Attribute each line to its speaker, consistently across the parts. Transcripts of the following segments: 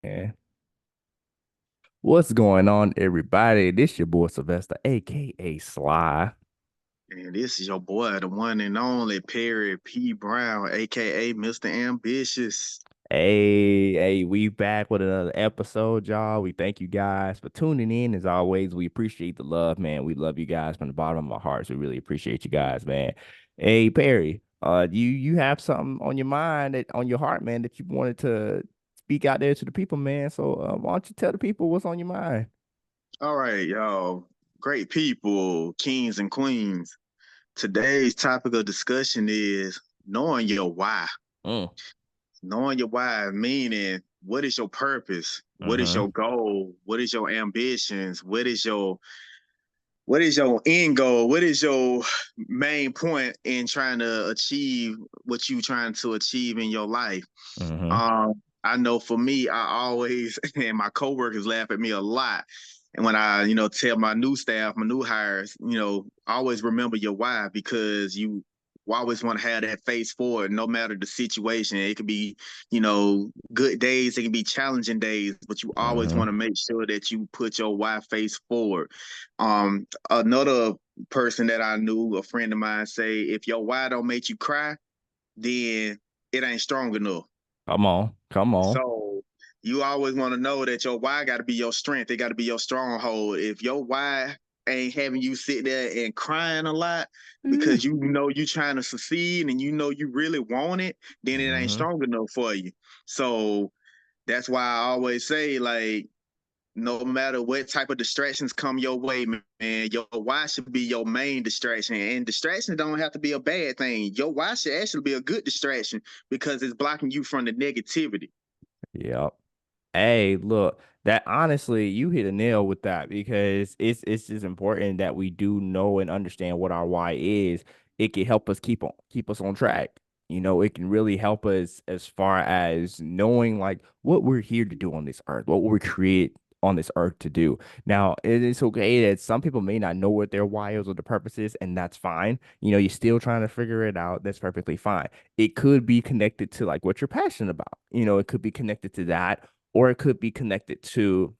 Speaker 1: Yeah. What's going on, everybody? This your boy Sylvester, aka Sly.
Speaker 2: And this is your boy, the one and only Perry P. Brown, aka Mr. Ambitious.
Speaker 1: Hey, we back with another episode, y'all. We thank you guys for tuning in. As always, we appreciate the love, man. We love you guys from the bottom of our hearts. We really appreciate you guys, man. Hey, Perry, you have something on your mind that on your heart, man, that you wanted to speak out there to the people, man. So why don't you tell the people what's on your mind?
Speaker 2: All right, y'all. Great people, kings and queens. Today's topic of discussion is knowing your why.
Speaker 1: Mm,
Speaker 2: Knowing your why, meaning what is your purpose? What is
Speaker 1: mm-hmm.
Speaker 2: your goal? What is your ambitions? What is your end goal? What is your main point in trying to achieve what you trying to achieve in your life?
Speaker 1: Mm-hmm.
Speaker 2: I know for me, I always and my coworkers laugh at me a lot. And when I, tell my new staff, my new hires, always remember your why because you always want to have that face forward, no matter the situation. It could be, good days, it can be challenging days, but you always
Speaker 1: Mm-hmm.
Speaker 2: want to make sure that you put your why face forward. Another person that I knew, a friend of mine, say, if your why don't make you cry, then it ain't strong enough.
Speaker 1: Come on, come on.
Speaker 2: So you always want to know that your why got to be your strength. It got to be your stronghold. If your why ain't having you sit there and crying a lot because you know you trying to succeed and you know you really want it, then it ain't
Speaker 1: Mm-hmm.
Speaker 2: strong enough for you. So that's why I always say, like, no matter what type of distractions come your way, man, your why should be your main distraction. And distractions don't have to be a bad thing. Your why should actually be a good distraction because it's blocking you from the negativity.
Speaker 1: Yep. Hey, look, that honestly, you hit a nail with that because it's just important that we do know and understand what our why is. It can help us keep us on track. It can really help us as far as knowing like what we're here to do on this earth, what we create on this earth to do. Now, it is okay that some people may not know what their why is or the purpose is, and that's fine. You're still trying to figure it out. That's perfectly fine. It could be connected to like what you're passionate about. It could be connected to that or it could be connected to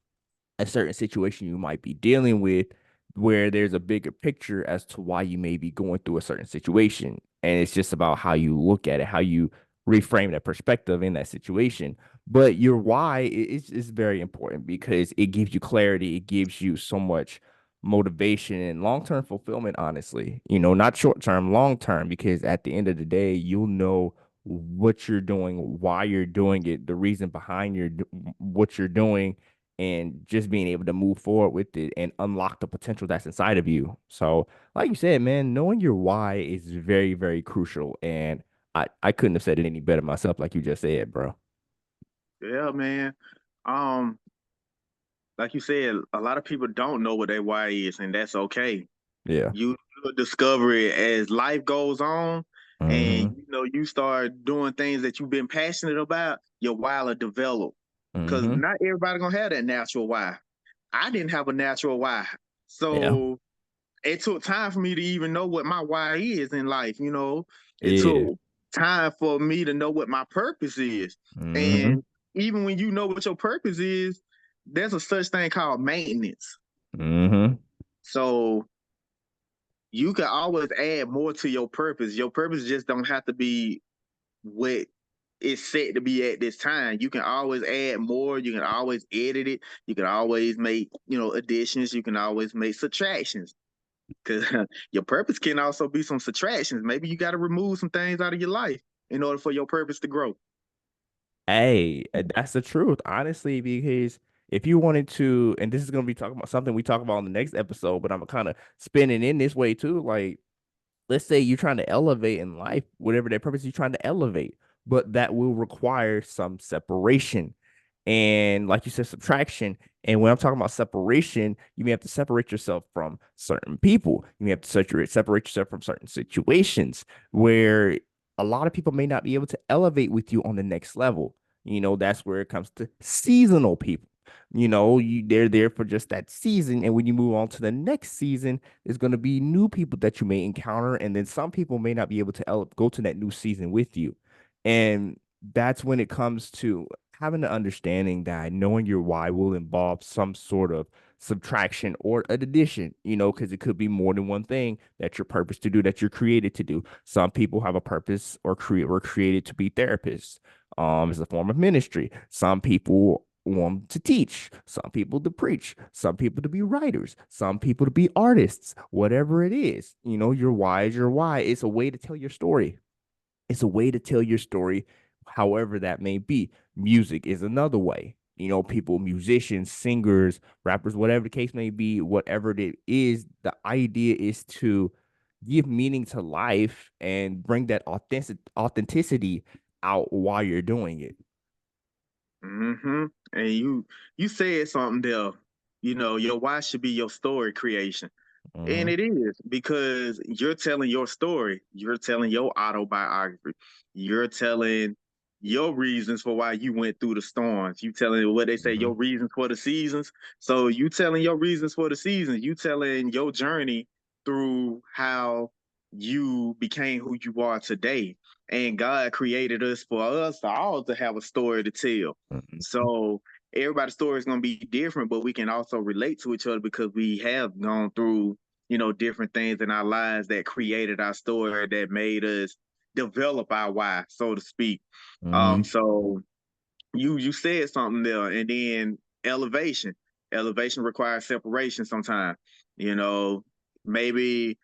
Speaker 1: a certain situation you might be dealing with where there's a bigger picture as to why you may be going through a certain situation. And it's just about how you look at it, how you reframe that perspective in that situation. But your why is very important because it gives you clarity, it gives you so much motivation and long-term fulfillment, honestly. Not short-term, long-term, because at the end of the day, you'll know what you're doing, why you're doing it, the reason behind what you're doing, and just being able to move forward with it and unlock the potential that's inside of you. So, like you said, man, knowing your why is very, very crucial. And I couldn't have said it any better myself, like you just said, bro.
Speaker 2: Yeah, man. Um, like you said, a lot of people don't know what their why is, and that's okay.
Speaker 1: Yeah.
Speaker 2: You'll discover it as life goes on, and
Speaker 1: Mm-hmm.
Speaker 2: you start doing things that you've been passionate about. Your why will develop because
Speaker 1: Mm-hmm.
Speaker 2: not everybody gonna have that natural why. I didn't have a natural why,
Speaker 1: Yeah.
Speaker 2: so it took time for me to even know what my why is in life. It
Speaker 1: Yeah.
Speaker 2: took time for me to know what my purpose is,
Speaker 1: Mm-hmm.
Speaker 2: and even when you know what your purpose is, there's a such thing called maintenance.
Speaker 1: Mm-hmm.
Speaker 2: So you can always add more to your purpose. Your purpose just don't have to be what it's set to be at this time. You can always add more. You can always edit it. You can always make, additions. You can always make subtractions. Because your purpose can also be some subtractions. Maybe you got to remove some things out of your life in order for your purpose to grow.
Speaker 1: Hey, that's the truth, honestly, because if you wanted to, and this is gonna be talking about something we talk about in the next episode, but I'm kind of spinning in this way too. Like, let's say you're trying to elevate in life, whatever that purpose you're trying to elevate, but that will require some separation. And like you said, subtraction. And when I'm talking about separation, you may have to separate yourself from certain people. You may have to separate yourself from certain situations where a lot of people may not be able to elevate with you on the next level. That's where it comes to seasonal people. They're there for just that season. And when you move on to the next season, there's going to be new people that you may encounter. And then some people may not be able to go to that new season with you. And that's when it comes to having the understanding that knowing your why will involve some sort of subtraction or an addition, because it could be more than one thing that your purpose to do, that you're created to do. Some people have a purpose or were created to be therapists, as a form of ministry. Some people want to teach, some people to preach, some people to be writers, some people to be artists, whatever it is. Your why is your why. It's a way to tell your story. It's a way to tell your story, however that may be. Music is another way. People, musicians, singers, rappers, whatever the case may be, whatever it is, the idea is to give meaning to life and bring that authenticity out while you're doing it.
Speaker 2: Mm-hmm. And you said something there. Your why should be your story creation. And
Speaker 1: Mm-hmm.
Speaker 2: it is because you're telling your story. You're telling your autobiography. You're telling your reasons for why you went through the storms. You telling what they say,
Speaker 1: Mm-hmm.
Speaker 2: your reasons for the seasons. So you telling your reasons for the seasons. You telling your journey through how you became who you are today. And God created us for us to all to have a story to tell.
Speaker 1: Mm-hmm.
Speaker 2: So everybody's story is going to be different, but we can also relate to each other because we have gone through different things in our lives that created our story that made us develop our why, so to speak.
Speaker 1: Mm-hmm.
Speaker 2: So you said something there, and then elevation. Elevation requires separation sometimes. You know, maybe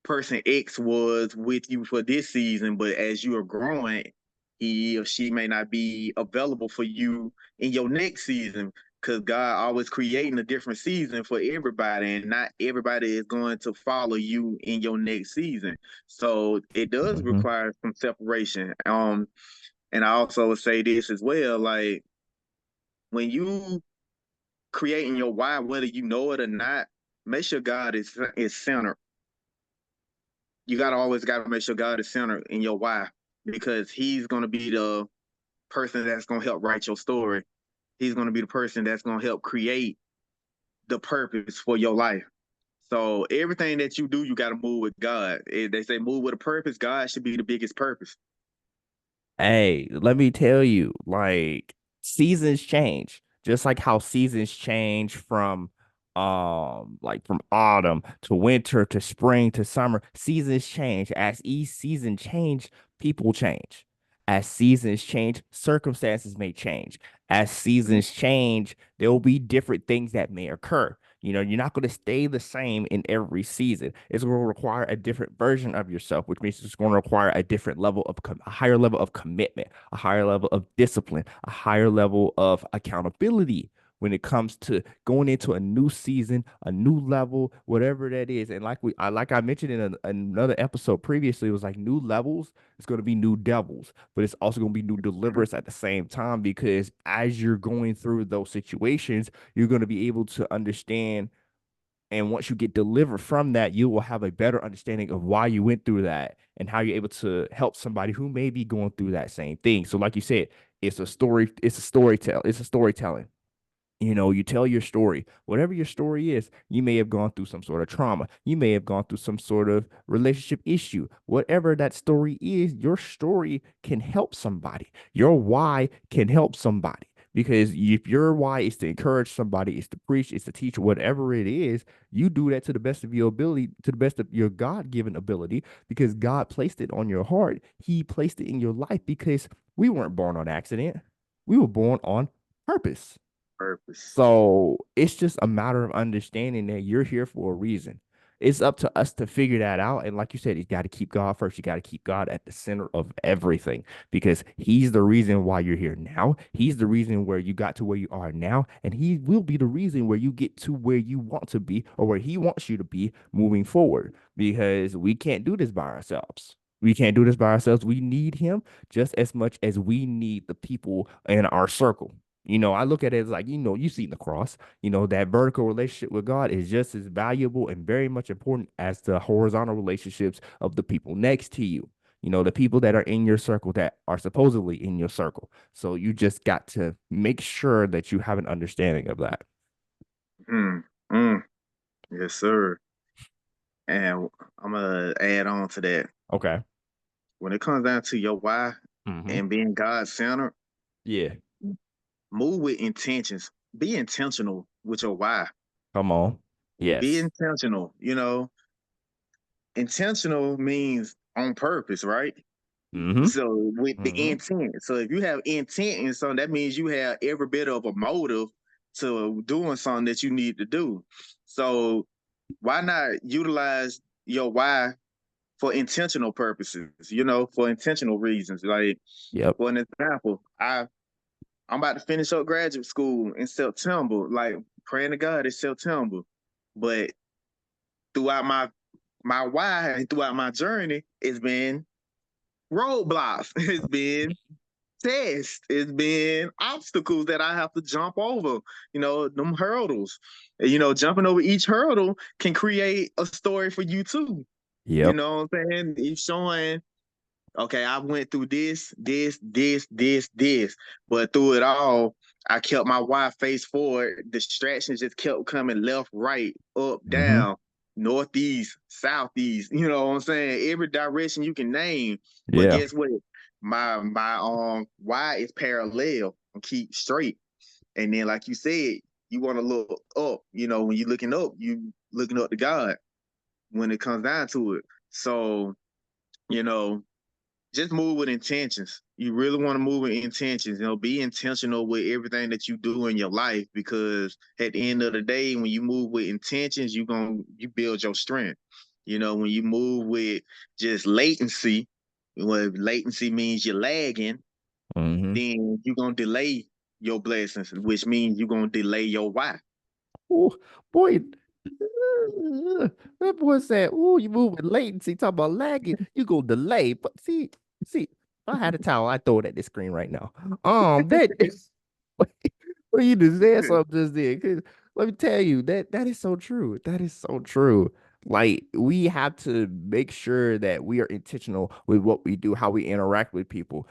Speaker 2: person X was with you for this season, but as you are growing, he or she may not be available for you in your next season because God always creating a different season for everybody, and not everybody is going to follow you in your next season. So it does
Speaker 1: Mm-hmm.
Speaker 2: require some separation. And I also would say this as well, like when you creating your why, whether you know it or not, make sure God is centered. You gotta always gotta make sure God is centered in your why because He's gonna be the person that's gonna help write your story. He's gonna be the person that's gonna help create the purpose for your life. So everything that you do, you gotta move with God. They say move with a purpose. God should be the biggest purpose.
Speaker 1: Hey, let me tell you, like seasons change, just like how seasons change from like from autumn to winter to spring to summer. Seasons change. As each season change, people change. As seasons change, circumstances may change. As seasons change, there will be different things that may occur. You're not going to stay the same in every season. It's going to require a different version of yourself, which means it's going to require a different level of a higher level of commitment, a higher level of discipline, a higher level of accountability when it comes to going into a new season, a new level, whatever that is. And like I mentioned in another episode previously, it was like new levels. It's going to be new devils, but it's also going to be new deliverers at the same time because as you're going through those situations, you're going to be able to understand. And once you get delivered from that, you will have a better understanding of why you went through that and how you're able to help somebody who may be going through that same thing. So, like you said, it's a storytelling. You tell your story. Whatever your story is, you may have gone through some sort of trauma. You may have gone through some sort of relationship issue. Whatever that story is, your story can help somebody. Your why can help somebody. Because if your why is to encourage somebody, is to preach, is to teach, whatever it is, you do that to the best of your ability, to the best of your God given ability, because God placed it on your heart. He placed it in your life because we weren't born on accident. We were born on purpose.
Speaker 2: Purpose.
Speaker 1: So it's just a matter of understanding that you're here for a reason. It's up to us to figure that out. And like you said, you got to keep God first. You got to keep God at the center of everything because He's the reason why you're here now. He's the reason where you got to where you are now. And He will be the reason where you get to where you want to be or where He wants you to be moving forward because we can't do this by ourselves. We can't do this by ourselves. We need Him just as much as we need the people in our circle. I look at it as like, you see the cross, that vertical relationship with God is just as valuable and very much important as the horizontal relationships of the people next to you, the people that are in your circle that are supposedly in your circle. So you just got to make sure that you have an understanding of that.
Speaker 2: Mm, mm, yes, sir. And I'm gonna add on to that.
Speaker 1: Okay.
Speaker 2: When it comes down to your why
Speaker 1: Mm-hmm.
Speaker 2: and being God centered,
Speaker 1: Yeah.
Speaker 2: move with intentions. Be intentional with your why.
Speaker 1: Come on.
Speaker 2: Be
Speaker 1: Yes.
Speaker 2: intentional. Intentional means on purpose, right?
Speaker 1: Mm-hmm.
Speaker 2: So with the
Speaker 1: Mm-hmm.
Speaker 2: intent. So if you have intent in something, that means you have every bit of a motive to doing something that you need to do. So why not utilize your why for intentional purposes, for intentional reasons. Like
Speaker 1: Yep.
Speaker 2: for an example, I'm about to finish up graduate school in September, like praying to God it's September. But throughout my why and throughout my journey, it's been roadblocks. It's been tests. It's been obstacles that I have to jump over, them hurdles. Jumping over each hurdle can create a story for you too. You
Speaker 1: Yep.
Speaker 2: know what I'm saying? It's showing, okay, I went through this, but through it all, I kept my wide face forward. Distractions just kept coming left, right, up,
Speaker 1: Mm-hmm.
Speaker 2: down, northeast, southeast. You know what I'm saying? Every direction you can name. But
Speaker 1: Yeah.
Speaker 2: guess what? My why is parallel and keep straight. And then, like you said, you want to look up. When you're looking up, you looking up to God when it comes down to it. So, you know, just move with intentions. You really want to move with intentions. Be intentional with everything that you do in your life, because at the end of the day, when you move with intentions, you build your strength. When you move with just latency, when latency means you're lagging,
Speaker 1: Mm-hmm.
Speaker 2: then you're gonna delay your blessings, which means you're gonna delay your why.
Speaker 1: Oh boy, that boy said, "Oh, you move with latency. Talk about lagging. You go delay." But see, if I had a towel, I throw it at the screen right now. That well, you just said something just there. 'Cause let me tell you that is so true. That is so true. Like we have to make sure that we are intentional with what we do, how we interact with people,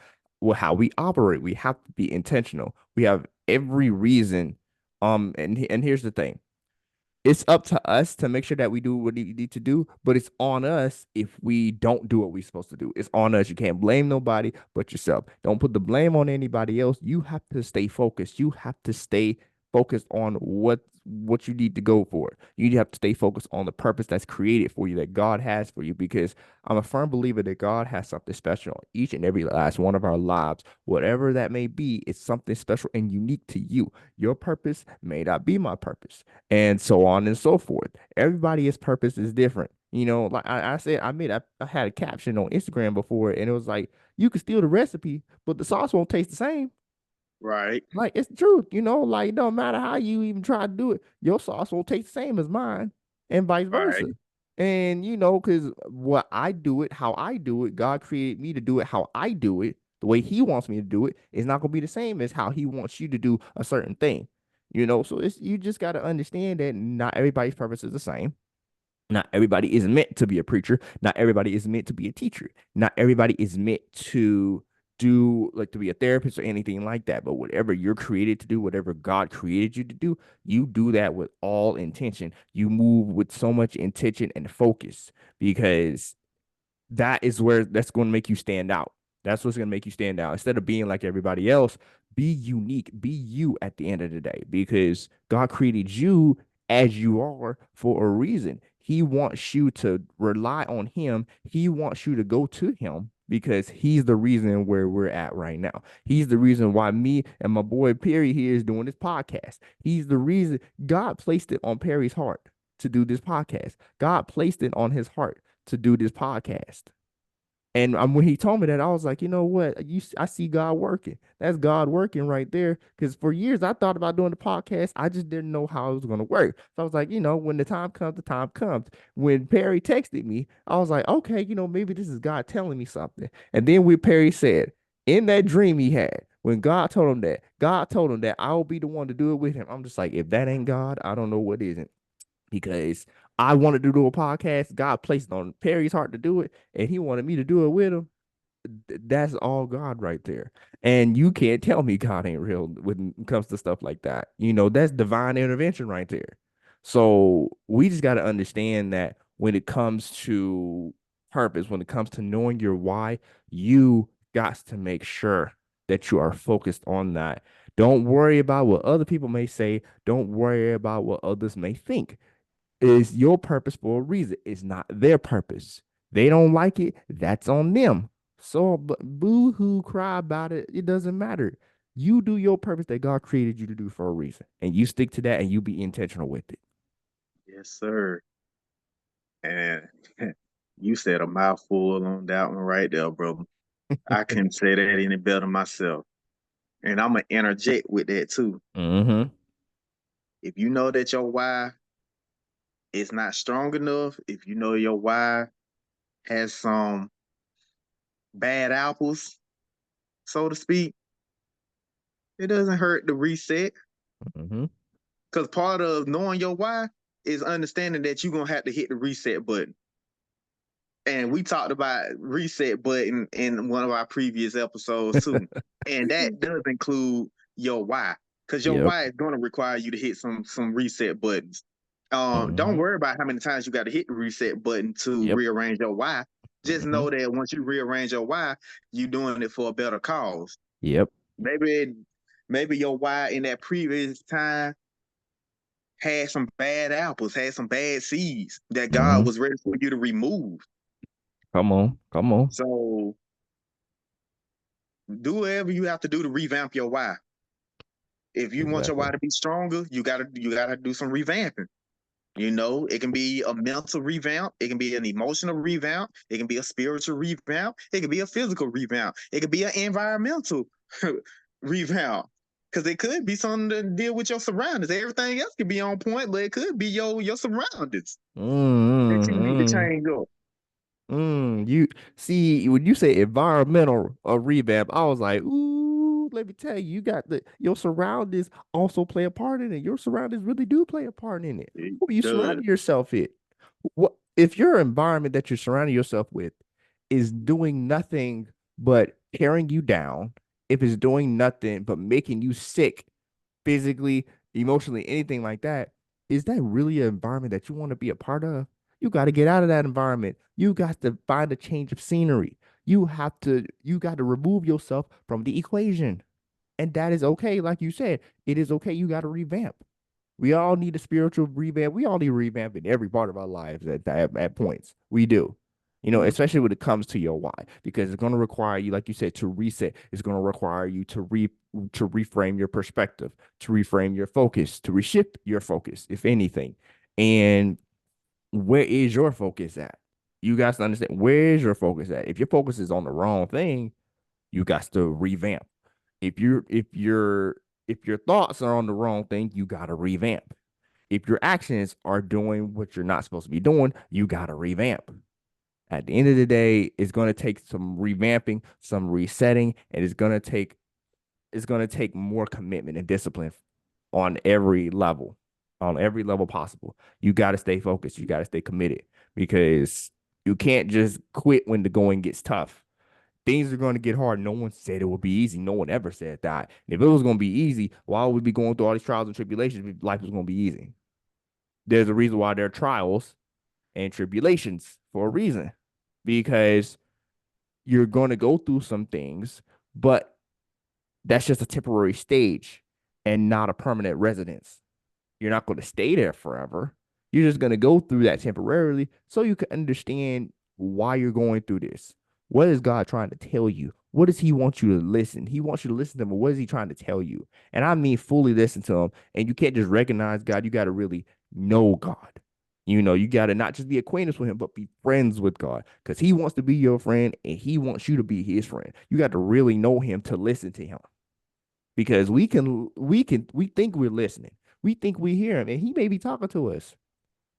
Speaker 1: how we operate. We have to be intentional. We have every reason. And here's the thing, it's up to us to make sure that we do what we need to do, but it's on us if we don't do what we're supposed to do. It's on us. You can't blame nobody but yourself. Don't put the blame on anybody else. You have to stay focused. You have to stay focused on what you need to go for. You have to stay focused on the purpose that's created for you, that God has for you, because I'm a firm believer that God has something special in each and every last one of our lives. Whatever that may be, it's something special and unique to you. Your purpose may not be my purpose, and so on and so forth. Everybody's purpose is different. Like I said, I had a caption on Instagram before, and it was like, you can steal the recipe, but the sauce won't taste the same.
Speaker 2: Right,
Speaker 1: Like it's the truth, like no matter how you even try to do it, your sauce won't taste the same as mine, and vice
Speaker 2: right,
Speaker 1: versa. And because what I do it, how I do it, God created me to do it how I do it, the way He wants me to do it, is not gonna be the same as how He wants you to do a certain thing. So it's you just got to understand that not everybody's purpose is the same. Not everybody is meant to be a preacher. Not everybody is meant to be a teacher. Not everybody is meant to do like to be a therapist or anything like that. But whatever you're created to do, whatever God created you to do, you do that with all intention. You move with so much intention and focus, because that's going to make you stand out. That's what's going to make you stand out. Instead of being like everybody else, be unique, be you at the end of the day, because God created you as you are for a reason. He wants you to rely on Him. He wants you to go to Him because He's the reason where we're at right now. He's the reason why me and my boy Perry here is doing this podcast. He's the reason. God placed it on Perry's heart to do this podcast. God placed it on his heart to do this podcast. And when he told me that, I was like, you know what? I see God working. That's God working right there. Because for years, I thought about doing the podcast. I just didn't know how it was going to work. So I was like, when the time comes, the time comes. When Perry texted me, I was like, okay, maybe this is God telling me something. And then when Perry said, in that dream he had, when God told him that I will be the one to do it with him. I'm just like, if that ain't God, I don't know what isn't, because I wanted to do a podcast. God placed it on Perry's heart to do it, and he wanted me to do it with him. That's all God right there. And you can't tell me God ain't real when it comes to stuff like that. That's divine intervention right there. So we just got to understand that when it comes to purpose, when it comes to knowing your why, you got to make sure that you are focused on that. Don't worry about what other people may say. Don't worry about what others may think. It's your purpose for a reason. It's not their purpose. They don't like it. That's on them. So, but boo hoo, cry about it. It doesn't matter. You do your purpose that God created you to do for a reason, and you stick to that, and you be intentional with it.
Speaker 2: Yes, sir. And you said a mouthful on that one right there, bro. I couldn't say that any better myself. And I'm gonna interject with that too.
Speaker 1: Mm-hmm.
Speaker 2: If you know that your why is not strong enough, if you know your why has some bad apples, so to speak, it doesn't hurt to reset.
Speaker 1: Mm-hmm.
Speaker 2: Because part of knowing your why is understanding that you're gonna have to hit the reset button. And we talked about reset button in one of our previous episodes too. And that does include your why. Because your
Speaker 1: Yep.
Speaker 2: why is gonna require you to hit some reset buttons. Don't
Speaker 1: Mm-hmm.
Speaker 2: worry about how many times you got to hit the reset button to
Speaker 1: Yep.
Speaker 2: rearrange your why. Just
Speaker 1: Mm-hmm.
Speaker 2: know that once you rearrange your why, you're doing it for a better cause.
Speaker 1: Yep.
Speaker 2: Maybe maybe your why in that previous time had some bad apples, had some bad seeds that God
Speaker 1: Mm-hmm.
Speaker 2: was ready for you to remove.
Speaker 1: Come on. Come on.
Speaker 2: So do whatever you have to do to revamp your why. If you want your
Speaker 1: Exactly.
Speaker 2: why to be stronger, you gotta do some revamping. You know, it can be a mental revamp, it can be an emotional revamp, it can be a spiritual revamp, it can be a physical revamp, it can be an environmental revamp. Because it could be something to deal with your surroundings. Everything else could be on point, but it could be your surroundings that you need to
Speaker 1: Mm-hmm.
Speaker 2: change up.
Speaker 1: You see when you say environmental revamp, I was like, ooh, let me tell you, you got your surroundings also play a part in it. Your surroundings really do play a part in it.
Speaker 2: It
Speaker 1: Who are you
Speaker 2: does.
Speaker 1: surrounding yourself with? What if your environment that you're surrounding yourself with is doing nothing but tearing you down, if it's doing nothing but making you sick physically, emotionally, anything like that, is that really an environment that you want to be a part of? You got to get out of that environment. You got to find a change of scenery. You got to remove yourself from the equation. And that is okay. Like you said, it is okay. You got to revamp. We all need a spiritual revamp. We all need revamp in every part of our lives at points. We do. Especially when it comes to your why, because it's going to require you, like you said, to reset. It's going to require you to reframe your perspective, to reframe your focus, to reshift your focus, if anything. And where is your focus at? You guys understand, where is your focus at? If your focus is on the wrong thing, you got to revamp. If your thoughts are on the wrong thing, you got to revamp. If your actions are doing what you're not supposed to be doing, you got to revamp. At the end of the day, it's going to take some revamping, some resetting, and it's going to take more commitment and discipline on every level possible. You got to stay focused. You got to stay committed, because you can't just quit when the going gets tough. Things are going to get hard. No one said it would be easy. No one ever said that. If it was going to be easy, why would we be going through all these trials and tribulations if life was going to be easy? There's a reason why there are trials and tribulations, for a reason, because you're going to go through some things, but that's just a temporary stage and not a permanent residence. You're not going to stay there forever. You're just going to go through that temporarily so you can understand why you're going through this. What is God trying to tell you? What does He want you to listen? He wants you to listen to Him, but what is He trying to tell you? And I mean, fully listen to Him. And you can't just recognize God. You got to really know God. You got to not just be acquainted with Him, but be friends with God, because He wants to be your friend and He wants you to be His friend. You got to really know Him to listen to Him, because we think we're listening. We think we hear Him, and He may be talking to us,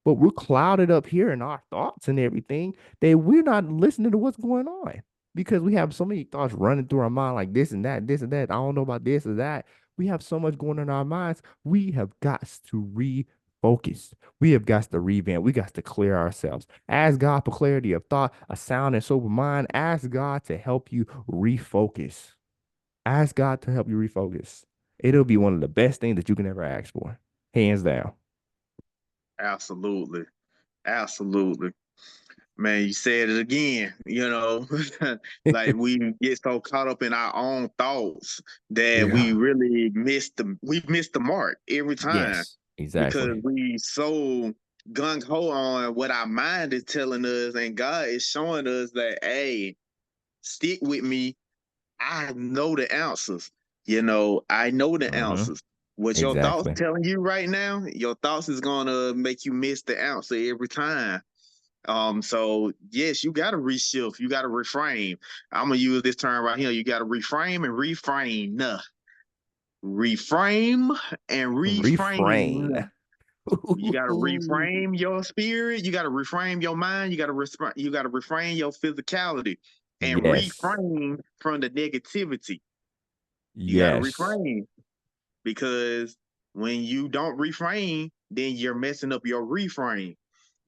Speaker 1: but we're clouded up here in our thoughts and everything, that we're not listening to what's going on, because we have so many thoughts running through our mind, like this and that, this and that. I don't know about this or that. We have so much going on in our minds. We have got to refocus. We have got to revamp. We got to clear ourselves. Ask God for clarity of thought, a sound and sober mind. Ask God to help you refocus. Ask God to help you refocus. It'll be one of the best things that you can ever ask for, hands down.
Speaker 2: Absolutely. Absolutely. Man, you said it again, like we get so caught up in our own thoughts that we
Speaker 1: Yeah.
Speaker 2: really miss the mark every time
Speaker 1: Yes,
Speaker 2: because
Speaker 1: exactly.
Speaker 2: we so gung ho on what our mind is telling us, and God is showing us that, hey, stick with me. I know the answers. I know the
Speaker 1: Mm-hmm.
Speaker 2: answers. What your thoughts
Speaker 1: Exactly.
Speaker 2: telling you right now, your thoughts is gonna make you miss the answer every time. So yes, you gotta reshift, you gotta reframe. I'm gonna use this term right here. You gotta reframe and reframe. Reframe and reframe.
Speaker 1: Refrain.
Speaker 2: You gotta reframe your spirit, you gotta reframe your mind, you gotta reframe your physicality and
Speaker 1: Yes.
Speaker 2: reframe from the negativity. You gotta
Speaker 1: Yes.
Speaker 2: reframe because when you don't reframe, then you're messing up your reframe.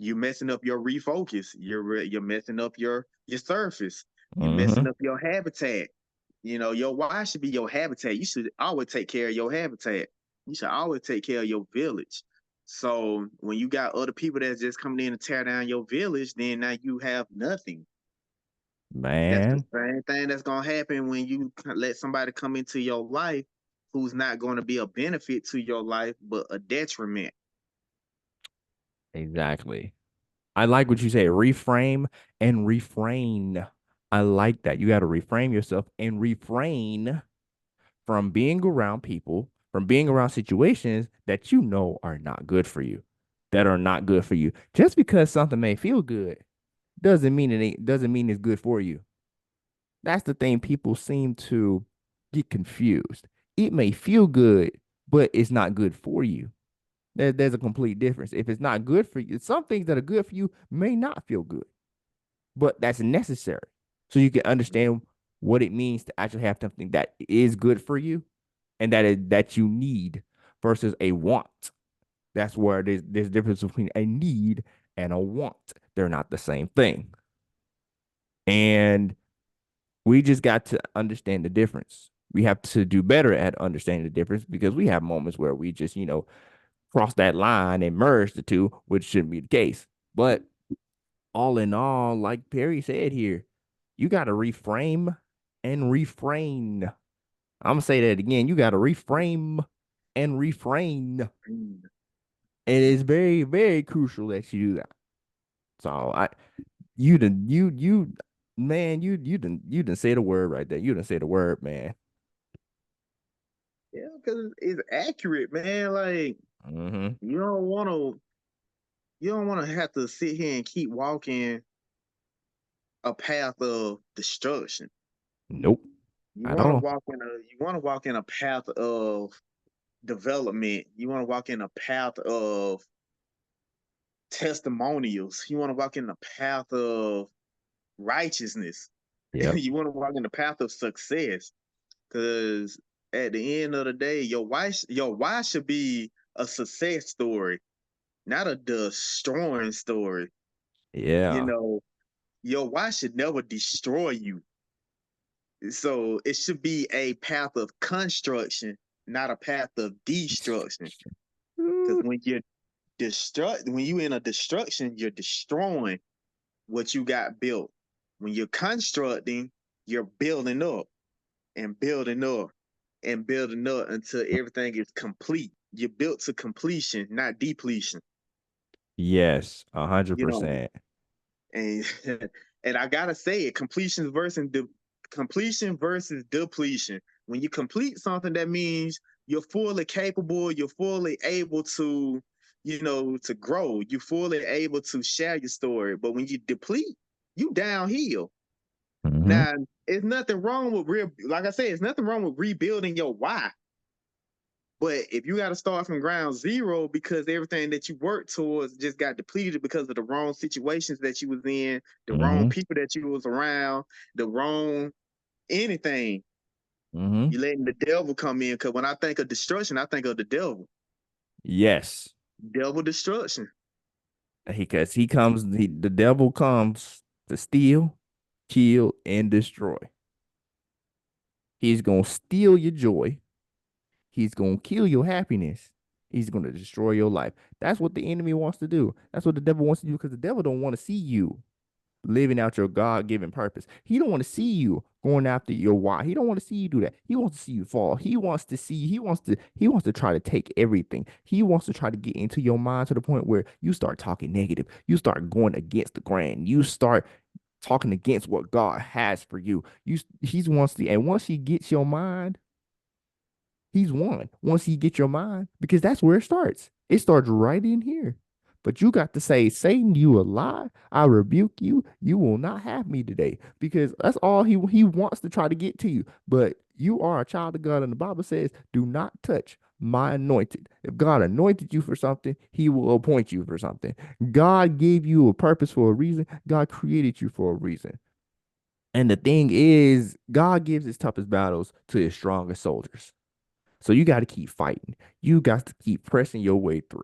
Speaker 2: You're messing up your refocus. You're messing up your surface. You're messing
Speaker 1: Mm-hmm.
Speaker 2: up your habitat. Your why should be your habitat. You should always take care of your habitat. You should always take care of your village. So when you got other people that's just coming in to tear down your village, then now you have nothing. That's the
Speaker 1: Man.
Speaker 2: same thing that's gonna happen when you let somebody come into your life who's not going to be a benefit to your life, but a detriment.
Speaker 1: Exactly. I like what you say. Reframe and refrain. I like that. You got to reframe yourself and refrain from being around people, from being around situations that you know are not good for you, that are not good for you. Just because something may feel good doesn't mean it's good for you. That's the thing people seem to get confused. It may feel good, but it's not good for you. There's a complete difference. If it's not good for you, some things that are good for you may not feel good, but that's necessary. So you can understand what it means to actually have something that is good for you and that you need versus a want. That's where there's difference between a need and a want. They're not the same thing. And we just got to understand the difference. We have to do better at understanding the difference because we have moments where we just, cross that line and merge the two, which shouldn't be the case. But all in all, like Perry said here, you got to reframe and refrain. I'm gonna say that again. You got to reframe and refrain. It is very, very crucial that you do that. So you didn't, man, you didn't say the word right there. You didn't say the word, man.
Speaker 2: Yeah, because it's accurate, man. Like
Speaker 1: Mm-hmm.
Speaker 2: you don't want to, you don't want to have to sit here and keep walking a path of destruction.
Speaker 1: Nope, at all.
Speaker 2: You want to walk in a path of development. You want to walk in a path of testimonials. You want to walk in the path of righteousness.
Speaker 1: Yep.
Speaker 2: You want to walk in the path of success. Because at the end of the day, your why should be a success story, not a destroying story. You
Speaker 1: Yeah.
Speaker 2: know, your why should never destroy you. So it should be a path of construction, not a path of destruction. Because when you in a destruction, you're destroying what you got built. When you're constructing, you're building up and building up and building up until everything is complete. You're built to completion, not depletion.
Speaker 1: Yes, a hundred
Speaker 2: You know,
Speaker 1: percent.
Speaker 2: and and I gotta say it, completion versus depletion. When you complete something, that means you're fully capable, you're fully able to, to grow. You're fully able to share your story. But when you deplete, you downhill.
Speaker 1: Mm-hmm.
Speaker 2: Now, it's nothing wrong with like I said, it's nothing wrong with rebuilding your why. But if you got to start from ground zero because everything that you worked towards just got depleted because of the wrong situations that you was in, the wrong
Speaker 1: Mm-hmm.
Speaker 2: people that you was around, the wrong anything,
Speaker 1: Mm-hmm.
Speaker 2: you letting the devil come in. Because when I think of destruction, I think of the devil.
Speaker 1: Yes.
Speaker 2: Devil destruction.
Speaker 1: The devil comes to steal, kill, and destroy. He's gonna steal your joy. He's gonna kill your happiness. He's gonna destroy your life. That's what the enemy wants to do. That's what the devil wants to do because the devil don't want to see you. living out your God-given purpose. He don't want to see you going after your why. He don't want to see you do that. He wants to see you fall. He wants to try to take everything. He wants to try to get into your mind to the point where you start talking negative. You start going against the grain. You start talking against what God has for you. He wants to, and once he gets your mind, he's won. Once he gets your mind, because that's where it starts. It starts right in here. But you got to say, Satan, you a lie. I rebuke you. You will not have me today. Because that's all he wants to try to get to you. But you are a child of God, and the Bible says, do not touch my anointed. If God anointed you for something, he will appoint you for something. God gave you a purpose for a reason. God created you for a reason. And the thing is, God gives his toughest battles to his strongest soldiers. So you got to keep fighting. You got to keep pressing your way through.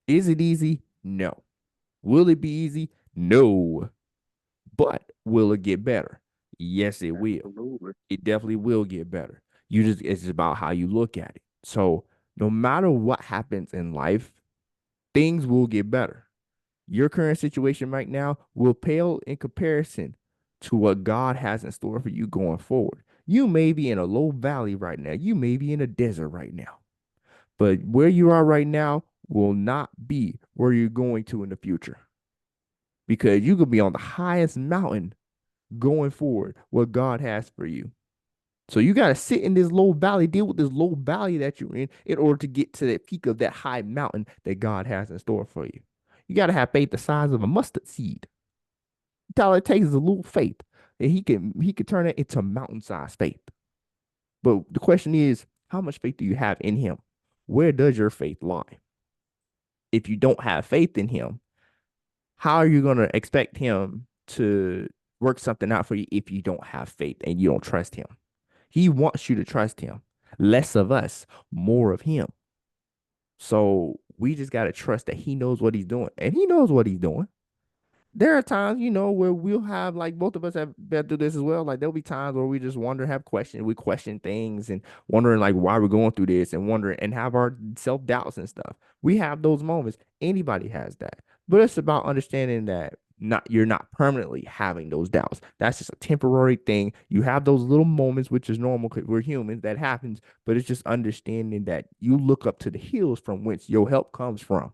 Speaker 1: Is it easy? No. Will it be easy? No. But will it get better? Yes, it will.
Speaker 2: Absolutely.
Speaker 1: It definitely will get better. It's just about how you look at it. So no matter what happens in life, things will get better. Your current situation right now will pale in comparison to what God has in store for you going forward. You may be in a low valley right now. You may be in a desert right now. But where you are right now will not be where you're going to in the future. Because you could be on the highest mountain going forward, what God has for you. So you got to sit in this low valley, deal with this low valley that you're in order to get to the peak of that high mountain that God has in store for you. You got to have faith the size of a mustard seed. That's all it takes is a little faith. And he can turn it into mountain-sized faith. But the question is, how much faith do you have in him? Where does your faith lie? If you don't have faith in him, how are you going to expect him to work something out for you if you don't have faith and you don't trust him? He wants you to trust him. Less of us, more of him. So we just got to trust that he knows what he's doing, and he knows what he's doing. There are times, where we'll have, like, both of us have been through this as well. Like, there'll be times where we just wonder, have questions, we question things and wondering like why we're going through this and wondering and have our self-doubts and stuff. We have those moments. Anybody has that. But it's about understanding that you're not permanently having those doubts. That's just a temporary thing. You have those little moments, which is normal because we're humans, that happens, but it's just understanding that you look up to the hills from whence your help comes from.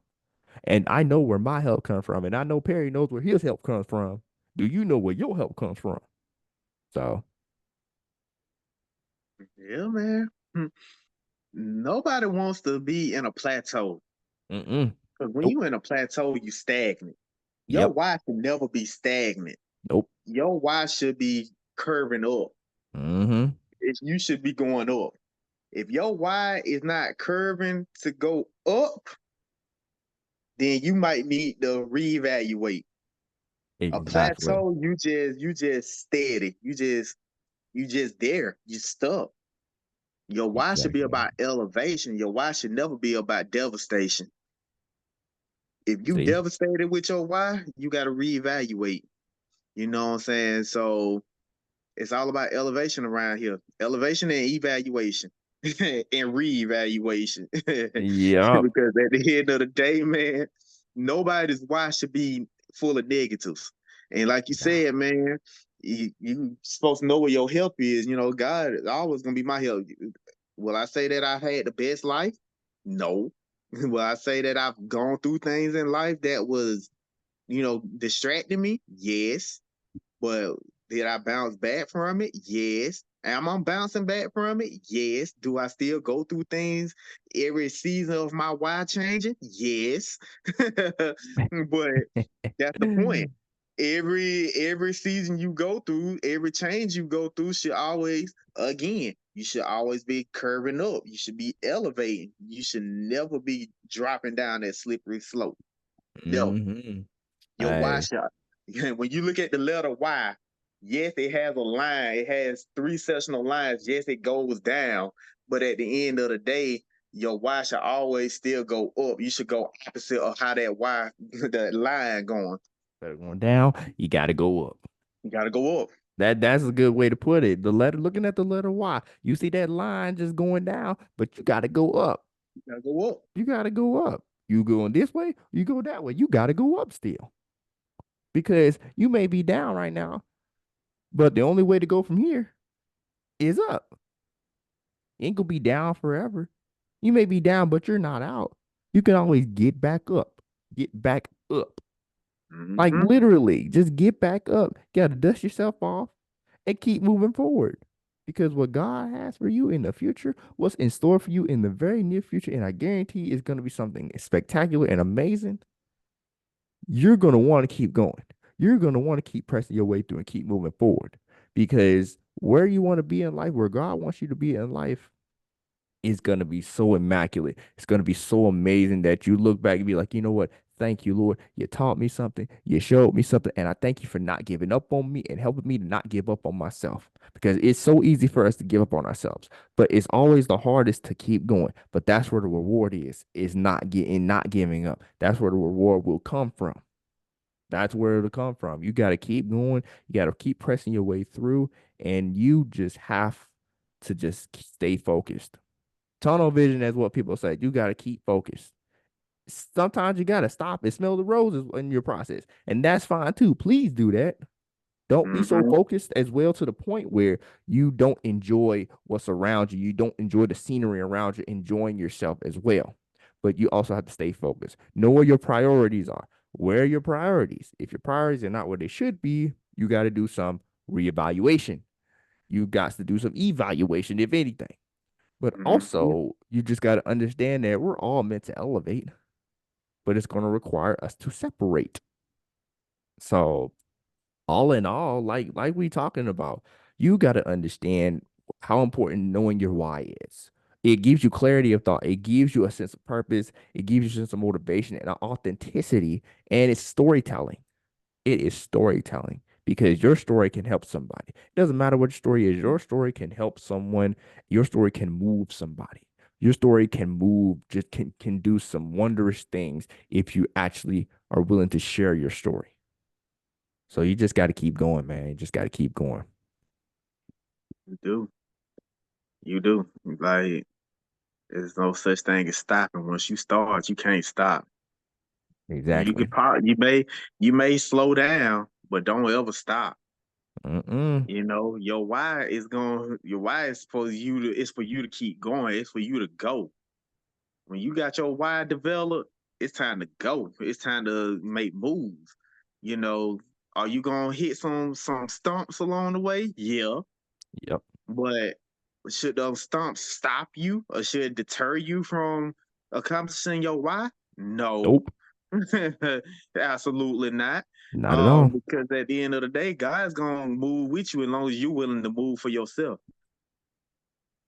Speaker 1: And I know where my help comes from, and I know Perry knows where his help comes from. Do you know where your help comes from? So,
Speaker 2: Yeah, man. Nobody wants to be in a plateau.
Speaker 1: mm-mm.
Speaker 2: Because when
Speaker 1: Nope.
Speaker 2: you in a plateau, you stagnant. Your
Speaker 1: Yep.
Speaker 2: Y should never be stagnant.
Speaker 1: Nope.
Speaker 2: Your Y should be curving up.
Speaker 1: Mm-hmm.
Speaker 2: You should be going up. If your Y is not curving to go up, then you might need to reevaluate. A
Speaker 1: Exactly.
Speaker 2: plateau, you just steady. You just there. You stuck. Your Y should be
Speaker 1: Exactly.
Speaker 2: about elevation. Your Y should never be about devastation. If you
Speaker 1: See?
Speaker 2: devastated with your Y, you got to reevaluate. You know what I'm saying? So it's all about elevation around here. Elevation and evaluation and reevaluation.
Speaker 1: Yep.
Speaker 2: Because at the end of the day, man, nobody's why should be full of negatives. And like you
Speaker 1: Nah.
Speaker 2: said, man, you supposed to know where your help is. God is always gonna be my help. Will I say that I've had the best life? No. Will I say that I've gone through things in life that was, distracting me? Yes. But did I bounce back from it? Yes. Am I bouncing back from it? Yes. Do I still go through things every season of my Y changing? Yes. But that's the point. Every season you go through, every change you go through should always, again, you should always be curving up. You should be elevating. You should never be dropping down that slippery slope. Never.
Speaker 1: Mm-hmm.
Speaker 2: Your Y
Speaker 1: Hey,
Speaker 2: shot. When you look at the letter Y, yes, it has a line. It has three sectional lines. Yes, it goes down. But at the end of the day, your Y should always still go up. You should go opposite of how that Y, that line going.
Speaker 1: better going down, you gotta go up.
Speaker 2: You got to go up.
Speaker 1: That's a good way to put it. Looking at the letter Y, you see that line just going down, but you gotta go up.
Speaker 2: You got to go up.
Speaker 1: You gotta go up. You going this way, you go that way. You gotta go up still. because you may be down right now, but the only way to go from here is up. You ain't gonna be down forever. You may be down, but you're not out. You can always get back up. Get back up. Like
Speaker 2: Mm-hmm.
Speaker 1: literally, just get back up. You gotta dust yourself off and keep moving forward. Because what God has for you in the future, what's in store for you in the very near future, and I guarantee is gonna be something spectacular and amazing. You're gonna want to keep going. You're gonna want to keep pressing your way through and keep moving forward. Because where you want to be in life, where God wants you to be in life, is going to be so immaculate. It's going to be so amazing that you look back and be like, you know what? Thank you, Lord. You taught me something. You showed me something. And I thank you for not giving up on me and helping me to not give up on myself because it's so easy for us to give up on ourselves. But it's always the hardest to keep going. But that's where the reward is not giving up. That's where the reward will come from. That's where it'll come from. You got to keep going. You got to keep pressing your way through. And you just have to just stay focused. Tunnel vision is what people say. You got to keep focused. Sometimes you got to stop and smell the roses in your process. And that's fine too. Please do that. Don't be so
Speaker 2: Mm-hmm.
Speaker 1: focused as well to the point where you don't enjoy what's around you. You don't enjoy the scenery around you, enjoying yourself as well. But you also have to stay focused. Know where your priorities are. Where are your priorities? If your priorities are not where they should be, you got to do some reevaluation. You got to do some evaluation, if anything. But
Speaker 2: Mm-hmm.
Speaker 1: also, you just got to understand that we're all meant to elevate, but it's going to require us to separate. So, all in all, like we talking about, you got to understand how important knowing your why is. It gives you clarity of thought. It gives you a sense of purpose. It gives you a sense of motivation and authenticity, and it's storytelling. It is storytelling because your story can help somebody. It doesn't matter what your story is. Your story can help someone. Your story can move somebody. Your story can move, just can do some wondrous things if you actually are willing to share your story. So you just got to keep going, man. You just got to keep going.
Speaker 2: You do. You do. Like, there's no such thing as stopping. Once you start, you can't stop. You
Speaker 1: Exactly.
Speaker 2: could you may slow down, but don't ever stop.
Speaker 1: Mm-mm.
Speaker 2: You know, your why is for you to it's for you to keep going. It's for you to go. When you got your why developed, it's time to go. It's time to make moves. You know, are you gonna hit some stumps along the way? Yeah.
Speaker 1: Yep.
Speaker 2: But should those stumps stop you or should it deter you from accomplishing your why? No.
Speaker 1: Nope.
Speaker 2: Absolutely not.
Speaker 1: Not at all.
Speaker 2: Because at the end of the day, God's gonna move with you as long as you're willing to move for yourself.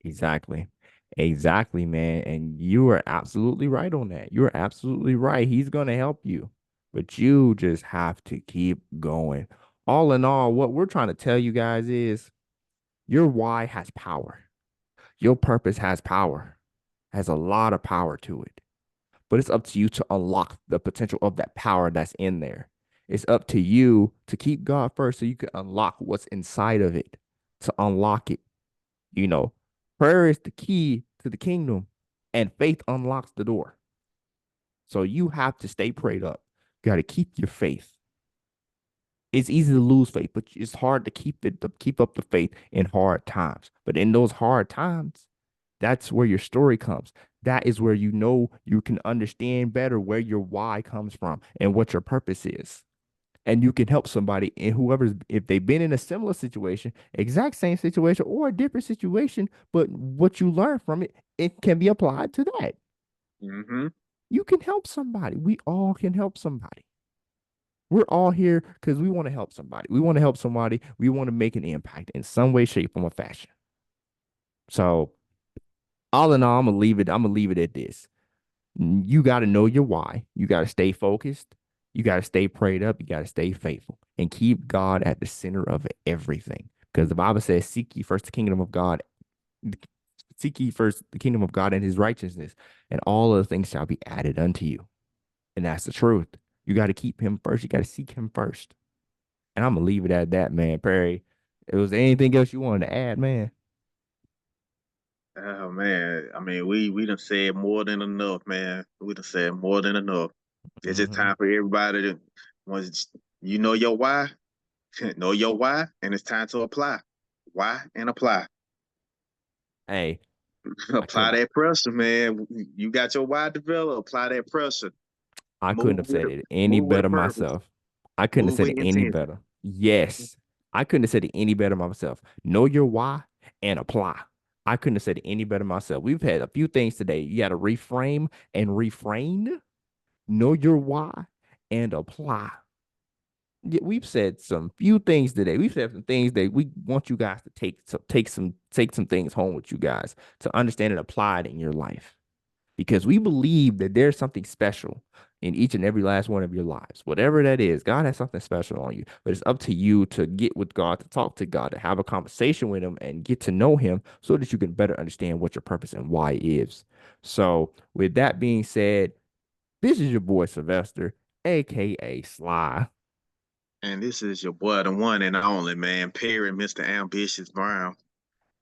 Speaker 1: Exactly. Exactly, man. And you are absolutely right on that. You're absolutely right. He's going to help you, but you just have to keep going. All in all, what we're trying to tell you guys is your why has power. Your purpose has power, has a lot of power to it. But it's up to you to unlock the potential of that power that's in there. It's up to you to keep God first so you can unlock what's inside of it, to unlock it. You know, prayer is the key to the kingdom, and faith unlocks the door. So you have to stay prayed up. You got to keep your faith. It's easy to lose faith, but it's hard to keep up the faith in hard times. But in those hard times, that's where your story comes. That is where you know you can understand better where your why comes from and what your purpose is. And you can help somebody and whoever's if they've been in a similar situation, exact same situation or a different situation, but what you learn from it, it can be applied to that.
Speaker 2: Mm-hmm.
Speaker 1: You can help somebody. We all can help somebody. We're all here because we want to help somebody. We want to help somebody. We want to make an impact in some way, shape, or fashion. So all in all, I'm gonna leave it at this. You got to know your why. You got to stay focused. You got to stay prayed up. You got to stay faithful and keep God at the center of everything. Because the Bible says, seek ye first the kingdom of God, seek ye first the kingdom of God and his righteousness, and all other things shall be added unto you. And that's the truth. You got to keep him first. You got to seek him first. And I'm going to leave it at that, man. Perry, was there anything else you wanted to add, man?
Speaker 2: Oh man, I mean, we done said more than enough, man. We done said more than enough. It's just
Speaker 1: Mm-hmm.
Speaker 2: time for everybody to once You know your why, know your why, and it's time to apply. Why and apply.
Speaker 1: Hey, I
Speaker 2: Apply
Speaker 1: couldn't
Speaker 2: that pressure, man. You got your why developed. Apply that pressure.
Speaker 1: I couldn't
Speaker 2: Move
Speaker 1: have
Speaker 2: with
Speaker 1: said
Speaker 2: it.
Speaker 1: it any
Speaker 2: Move with a
Speaker 1: better
Speaker 2: purpose.
Speaker 1: myself. I couldn't have
Speaker 2: Move
Speaker 1: said
Speaker 2: with
Speaker 1: it any
Speaker 2: intention.
Speaker 1: better. Yes. I couldn't have said it any better myself. Know your why and apply. I couldn't have said it any better myself. We've had a few things today. You got to reframe and refrain. Know your why and apply. Yeah, we've said some few things today. We've said some things that we want you guys to take some things home with you guys to understand and apply it in your life because we believe that there's something special in each and every last one of your lives. Whatever that is, God has something special on you, but it's up to you to get with God, to talk to God, to have a conversation with Him and get to know Him so that you can better understand what your purpose and why is. So, with that being said, this is your boy Sylvester, aka Sly.
Speaker 2: And this is your boy, the one and only man, Perry, Mr. Ambitious Brown.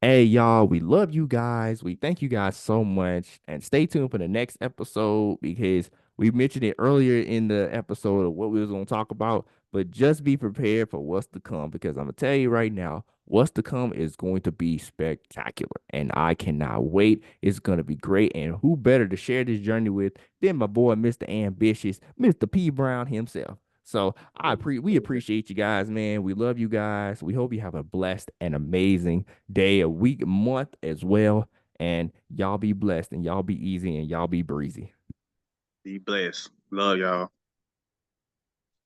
Speaker 1: Hey, y'all, we love you guys. We thank you guys so much. And stay tuned for the next episode because we mentioned it earlier in the episode of what we was going to talk about. But just be prepared for what's to come because I'm going to tell you right now, what's to come is going to be spectacular. And I cannot wait. It's going to be great. And who better to share this journey with than my boy, Mr. Ambitious, Mr. P. Brown himself. So we appreciate you guys, man. We love you guys. We hope you have a blessed and amazing day, a week, a month as well. And y'all be blessed and y'all be easy and y'all be breezy.
Speaker 2: Be blessed. Love y'all.